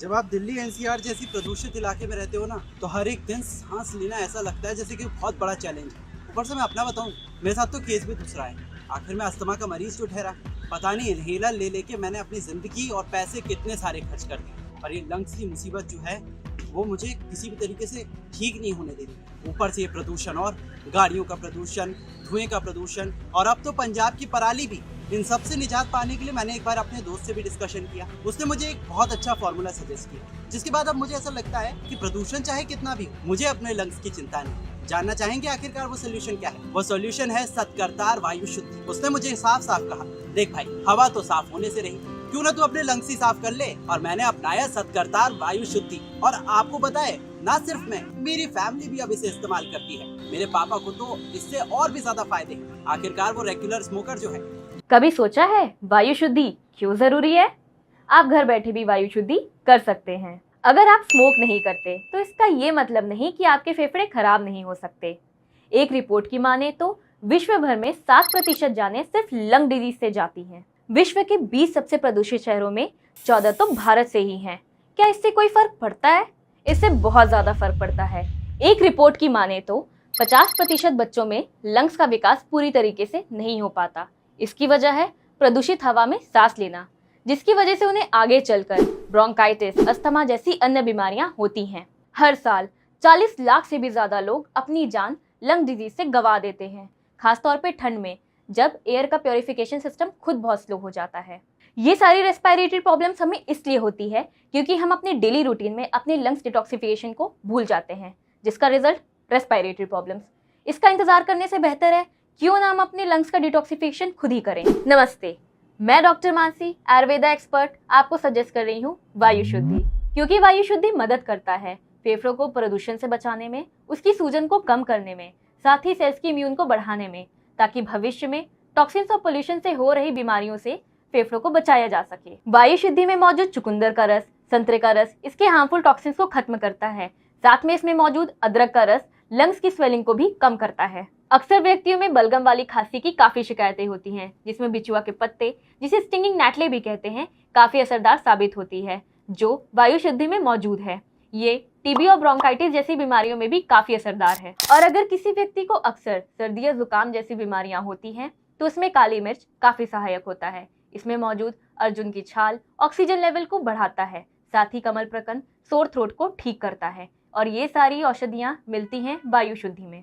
जब आप दिल्ली एनसीआर जैसी प्रदूषित इलाके में रहते हो ना, तो हर एक दिन सांस लेना ऐसा लगता है जैसे कि बहुत बड़ा चैलेंज है। ऊपर से मैं अपना बताऊं, मेरे साथ तो केस भी दूसरा है। आखिर में अस्थमा का मरीज जो ठहरा, पता नहीं इनहेलर ले लेके मैंने अपनी जिंदगी और पैसे कितने सारे खर्च कर दिए। पर ये लंग्स की मुसीबत जो है, वो मुझे किसी भी तरीके से ठीक नहीं होने दे रही। ऊपर से ये प्रदूषण और गाड़ियों का प्रदूषण, धुएं का प्रदूषण, और अब तो पंजाब की पराली भी। इन सब से निजात पाने के लिए मैंने एक बार अपने दोस्त से भी डिस्कशन किया। उसने मुझे एक बहुत अच्छा फॉर्मूला सजेस्ट किया, जिसके बाद अब मुझे ऐसा लगता है कि प्रदूषण चाहे कितना भी हो, मुझे अपने लंग्स की चिंता नहीं। जानना चाहेंगे आखिरकार वो सोल्यूशन क्या है? वो सोल्यूशन है सतकरतार वायु शुद्धि। उसने मुझे साफ साफ कहा, देख भाई, हवा तो साफ होने से रही, क्यों ना तू अपने लंग्स ही साफ कर ले। और मैंने अपनाया सतकरतार वायु शुद्धि, और आपको बताए, ना सिर्फ मैं, मेरी फैमिली भी अब इसे इस्तेमाल करती है। मेरे पापा को तो इससे और भी ज्यादा फायदे हैं। आखिरकार वो रेगुलर स्मोकर जो है। कभी सोचा है वायु शुद्धि क्यों जरूरी है? आप घर बैठे भी वायु शुद्धि कर सकते हैं। अगर आप स्मोक नहीं करते तो इसका ये मतलब नहीं कि आपके फेफड़े खराब नहीं हो सकते। एक रिपोर्ट की माने तो विश्व भर में 7% जानें सिर्फ लंग डिजीज से जाती हैं। विश्व के 20 सबसे प्रदूषित शहरों में 14 तो भारत से ही हैं। क्या इससे कोई फर्क पड़ता है? इससे बहुत ज्यादा फर्क पड़ता है। एक रिपोर्ट की माने तो 50% बच्चों में लंग्स का विकास पूरी तरीके से नहीं हो पाता। इसकी वजह है प्रदूषित हवा में सांस लेना, जिसकी वजह से उन्हें आगे चलकर ब्रोंकाइटिस, अस्थमा जैसी अन्य बीमारियां होती हैं। हर साल 40 लाख से भी ज्यादा लोग अपनी जान लंग डिजीज से गंवा देते हैं, खासतौर पे ठंड में, जब एयर का प्योरिफिकेशन सिस्टम खुद बहुत स्लो हो जाता है। ये सारी रेस्पिरेटरी प्रॉब्लम्स हमें इसलिए होती है क्योंकि हम अपने डेली रूटीन में अपने लंग्स डिटॉक्सिफिकेशन को भूल जाते हैं, जिसका रिजल्ट रेस्पिरेटरी प्रॉब्लम्स। इसका इंतजार करने से बेहतर है क्यों ना हम अपने लंग्स का डिटॉक्सिफिकेशन खुद ही करें। नमस्ते, मैं डॉक्टर मानसी, आयुर्वेदा एक्सपर्ट, आपको सजेस्ट कर रही हूँ वायु शुद्धि, क्योंकि वायु शुद्धि मदद करता है फेफड़ों को प्रदूषण से बचाने में, उसकी सूजन को कम करने में, साथ ही सेल्स की इम्यून को बढ़ाने में, ताकि भविष्य में टॉक्सिन्स और पोल्यूशन से हो रही बीमारियों से फेफड़ों को बचाया जा सके। वायु शुद्धि में मौजूद चुकंदर का रस, संतरे का रस इसके हार्मफुल टॉक्सिन्स को खत्म करता है। साथ में इसमें मौजूद अदरक का रस लंग्स की स्वेलिंग को भी कम करता है। अक्सर व्यक्तियों में बलगम वाली खांसी की काफी शिकायतें होती हैं, जिसमें बिचुआ के पत्ते, जिसे स्टिंगिंग नेटले भी कहते हैं, काफी असरदार साबित होती है, जो वायु शुद्धि में मौजूद है। ये टीबी और ब्रोंकाइटिस जैसी बीमारियों में भी काफी असरदार है। और अगर किसी व्यक्ति को अक्सर सर्दी या जुकाम जैसी बीमारियां होती हैं, तो उसमें काली मिर्च काफी सहायक होता है। इसमें मौजूद अर्जुन की छाल ऑक्सीजन लेवल को बढ़ाता है, साथ ही कमल प्रकंद सोर थ्रोट को ठीक करता है। और ये सारी औषधियां मिलती हैं वायु शुद्धि में।